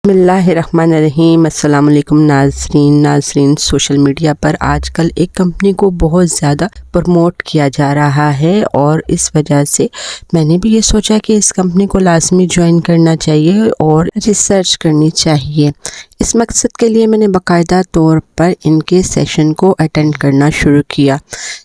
بسم اللہ الرحمن الرحیم۔ السلام علیکم ناظرین سوشل میڈیا پر آج کل ایک کمپنی کو بہت زیادہ پروموٹ کیا جا رہا ہے اور اس وجہ سے میں نے بھی یہ سوچا کہ اس کمپنی کو لازمی جوائن کرنا چاہیے اور ریسرچ کرنی چاہیے۔ اس مقصد کے لیے میں نے باقاعدہ طور پر ان کے سیشن کو اٹینڈ کرنا شروع کیا،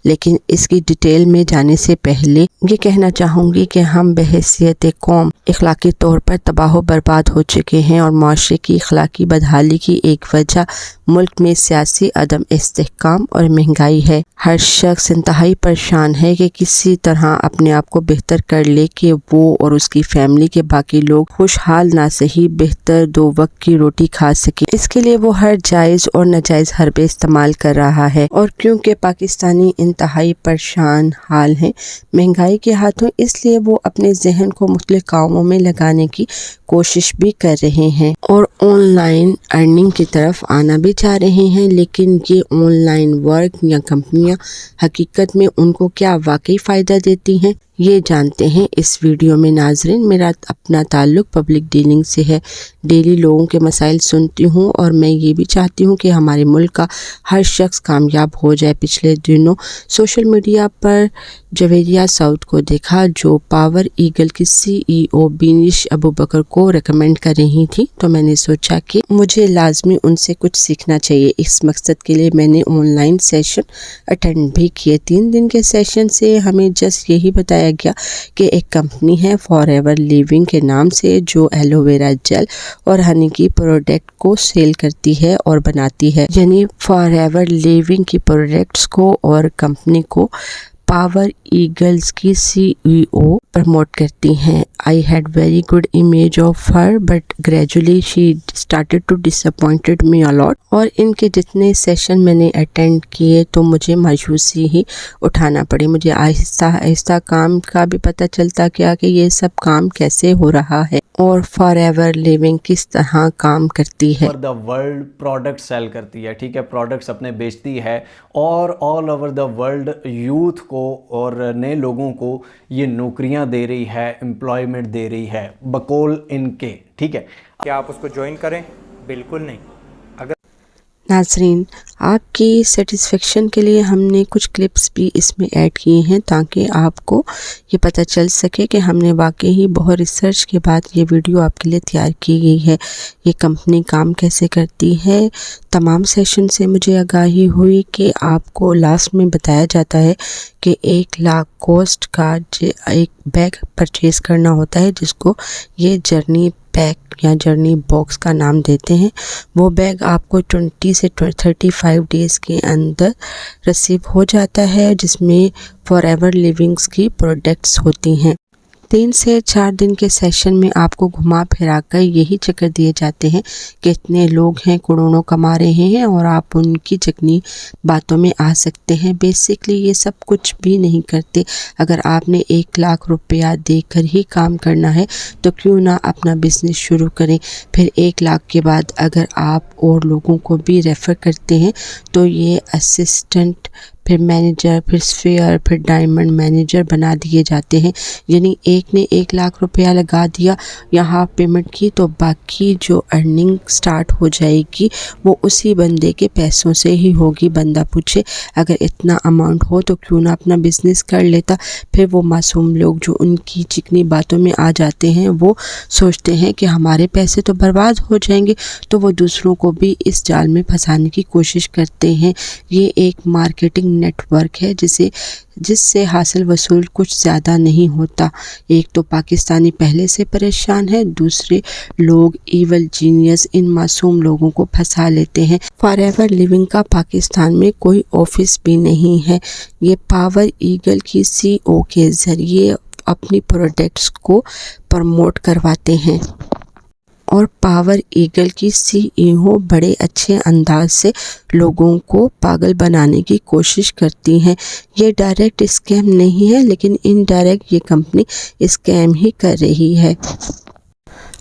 لیکن اس کی ڈیٹیل میں جانے سے پہلے یہ کہنا چاہوں گی کہ ہم بحیثیت قوم اخلاقی طور پر تباہ و برباد ہو چکے ہیں اور معاشرے کی اخلاقی بدحالی کی ایک وجہ ملک میں سیاسی عدم استحکام اور مہنگائی ہے۔ ہر شخص انتہائی پریشان ہے کہ کسی طرح اپنے آپ کو بہتر کر لے کہ وہ اور اس کی فیملی کے باقی لوگ خوشحال نہ صحیح بہتر 2 وقت کی روٹی کھا سکیں۔ اس کے لیے وہ ہر جائز اور ناجائز حربے استعمال کر رہا ہے، اور کیونکہ پاکستانی انتہائی پریشان حال ہیں مہنگائی کے ہاتھوں، اس لیے وہ اپنے ذہن کو مختلف کاموں میں لگانے کی کوشش بھی کر رہے ہیں اور آن لائن ارننگ کی طرف آنا بھی چاہ رہے ہیں۔ لیکن یہ آن لائن ورک یا کمپنیاں حقیقت میں ان کو کیا واقعی فائدہ دیتی ہیں، یہ جانتے ہیں اس ویڈیو میں۔ ناظرین، میرا اپنا تعلق پبلک ڈیلنگ سے ہے، ڈیلی لوگوں کے مسائل سنتی ہوں اور میں یہ بھی چاہتی ہوں کہ ہمارے ملک کا ہر شخص کامیاب ہو جائے۔ پچھلے دنوں سوشل میڈیا پر جویریہ سعود کو دیکھا جو پاور ایگل کی CEO بینش ابوبکر کو ریکمینڈ کر رہی تھی، تو میں نے سوچا کہ مجھے لازمی ان سے کچھ سیکھنا چاہیے۔ اس مقصد کے لیے میں نے آن لائن سیشن اٹینڈ بھی کیے۔ 3 دن کے سیشن سے ہمیں جسٹ یہی بتایا گیا کہ ایک کمپنی ہے فار ایور لیونگ کے نام سے جو ایلو ویرا جیل اور ہنی کی پروڈکٹ کو سیل کرتی ہے اور بناتی ہے، یعنی فار ایور لیونگ کی پروڈکٹس کو اور کمپنی کو پاور ایگلز کی CEO پروموٹ کرتی ہیں۔ I had very good image of her but gradually she started to disappointed me a lot۔ اور ان کے جتنے سیشن میں نے اٹینڈ کیے تو مجھے مایوسی ہی اٹھانا پڑی۔ مجھے آہستہ آہستہ کام کا بھی پتہ چلتا گیا کہ یہ سب کام کیسے ہو رہا ہے اور فار ایور لیونگ کس طرح کام کرتی ہے۔ دا ورلڈ پروڈکٹ سیل کرتی ہے، ٹھیک ہے، پروڈکٹس اپنے بیچتی ہے اور all over the world youth کو اور نئے لوگوں کو یہ نوکریاں دے رہی ہے، امپلائمنٹ دے رہی ہے بقول ان کے، ٹھیک ہے۔ کیا آپ اس کو جوائن کریں؟ بالکل نہیں۔ ناظرین، آپ کی سیٹسفیکشن کے لیے ہم نے کچھ کلپس بھی اس میں ایڈ کیے ہیں تاکہ آپ کو یہ پتہ چل سکے کہ ہم نے واقعی بہت ریسرچ کے بعد یہ ویڈیو آپ کے لیے تیار کی گئی ہے۔ یہ کمپنی کام کیسے کرتی ہے، تمام سیشن سے مجھے آگاہی ہوئی کہ آپ کو لاسٹ میں بتایا جاتا ہے کہ 1 لاکھ کاسٹ کا ایک بیگ پرچیز کرنا ہوتا ہے، جس کو یہ جرنی پیک یا جرنی باکس کا نام دیتے ہیں۔ وہ بیگ آپ کو 20 سے 35 ڈیز کے اندر ریسیو ہو جاتا ہے، جس میں فار ایور لیونگز کی پروڈکٹس ہوتی ہیں۔ 3 سے 4 دن کے سیشن میں آپ کو گھما پھرا کر یہی چکر دیے جاتے ہیں کہ اتنے لوگ ہیں کروڑوں کما رہے ہیں اور آپ ان کی چکنی باتوں میں آ سکتے ہیں۔ بیسکلی یہ سب کچھ بھی نہیں کرتے۔ اگر آپ نے 1 لاکھ روپیہ دے کر ہی کام کرنا ہے تو کیوں نہ اپنا بزنس شروع کریں۔ پھر 1 لاکھ کے بعد اگر آپ اور لوگوں کو بھی ریفر کرتے ہیں تو یہ اسسٹنٹ، پھر مینیجر، پھر اسفیئر، پھر ڈائمنڈ مینیجر بنا دیے جاتے ہیں۔ یعنی ایک نے 1 لاکھ روپیہ لگا دیا یا ہاف پیمنٹ کی تو باقی جو ارننگ سٹارٹ ہو جائے گی وہ اسی بندے کے پیسوں سے ہی ہوگی۔ بندہ پوچھے اگر اتنا اماؤنٹ ہو تو کیوں نہ اپنا بزنس کر لیتا۔ پھر وہ معصوم لوگ جو ان کی چکنی باتوں میں آ جاتے ہیں وہ سوچتے ہیں کہ ہمارے پیسے تو برباد ہو جائیں گے، تو وہ دوسروں کو بھی اس جال میں پھنسانے کی کوشش کرتے ہیں۔ یہ ایک مارکیٹنگ نیٹ ورک ہے جس سے حاصل وصول کچھ زیادہ نہیں ہوتا۔ ایک تو پاکستانی پہلے سے پریشان ہے، دوسرے لوگ ایول جینیس ان معصوم لوگوں کو پھنسا لیتے ہیں۔ فار ایور لیونگ کا پاکستان میں کوئی آفس بھی نہیں ہے۔ یہ پاور ایگل کی CEO کے ذریعے اپنی پروڈکٹس کو پروموٹ کرواتے ہیں اور پاور ایگل کی CEO بڑے اچھے انداز سے لوگوں کو پاگل بنانے کی کوشش کرتی ہیں۔ یہ ڈائریکٹ اسکیم نہیں ہے، لیکن انڈائریکٹ یہ کمپنی اسکیم ہی کر رہی ہے۔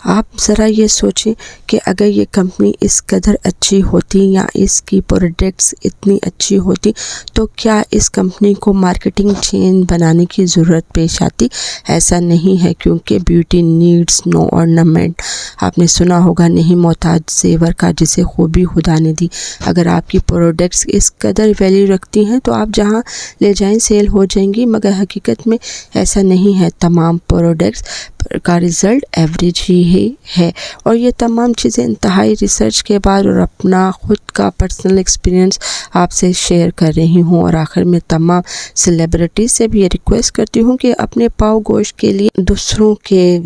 آپ ذرا یہ سوچیں کہ اگر یہ کمپنی اس قدر اچھی ہوتی یا اس کی پروڈکٹس اتنی اچھی ہوتی تو کیا اس کمپنی کو مارکیٹنگ چین بنانے کی ضرورت پیش آتی؟ ایسا نہیں ہے، کیونکہ بیوٹی نیڈز نو ornament. آپ نے سنا ہوگا نہیں محتاج زیور کا جسے خوبی خدا نے دی. اگر آپ کی پروڈکٹس اس قدر ویلیو رکھتی ہیں تو آپ جہاں لے جائیں سیل ہو جائیں گی، مگر حقیقت میں ایسا نہیں ہے. تمام پروڈکٹس کا رزلٹ ایوریج ہی ہے، اور یہ تمام چیزیں انتہائی ریسرچ کے بعد اور اپنا خود کا پرسنل ایکسپیرینس آپ سے شیئر کر رہی ہوں. اور آخر میں تمام سیلیبریٹیز سے بھی یہ ریکویسٹ کرتی ہوں کہ اپنے پاؤ گوشت کے لیے دوسروں کے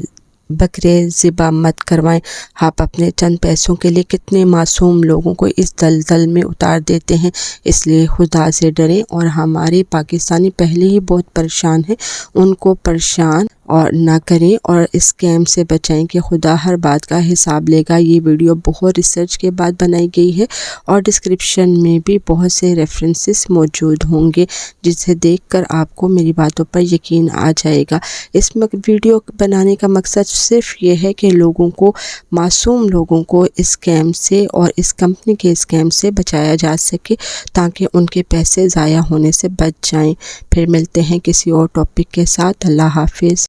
بکرے ذبح مت کروائیں. آپ اپنے چند پیسوں کے لیے کتنے معصوم لوگوں کو اس دلدل میں اتار دیتے ہیں. اس لیے خدا سے ڈریں، اور ہمارے پاکستانی پہلے ہی بہت پریشان ہیں، ان کو پریشان اور نہ کریں اور اسکیم سے بچائیں کہ خدا ہر بات کا حساب لے گا. یہ ویڈیو بہت ریسرچ کے بعد بنائی گئی ہے، اور ڈسکرپشن میں بھی بہت سے ریفرنسز موجود ہوں گے جسے دیکھ کر آپ کو میری باتوں پر یقین آ جائے گا. اس ویڈیو بنانے کا مقصد صرف یہ ہے کہ لوگوں کو، معصوم لوگوں کو اسکیم سے اور اس کمپنی کے اسکیم سے بچایا جا سکے تاکہ ان کے پیسے ضائع ہونے سے بچ جائیں. پھر ملتے ہیں کسی اور ٹاپک کے ساتھ. اللہ حافظ.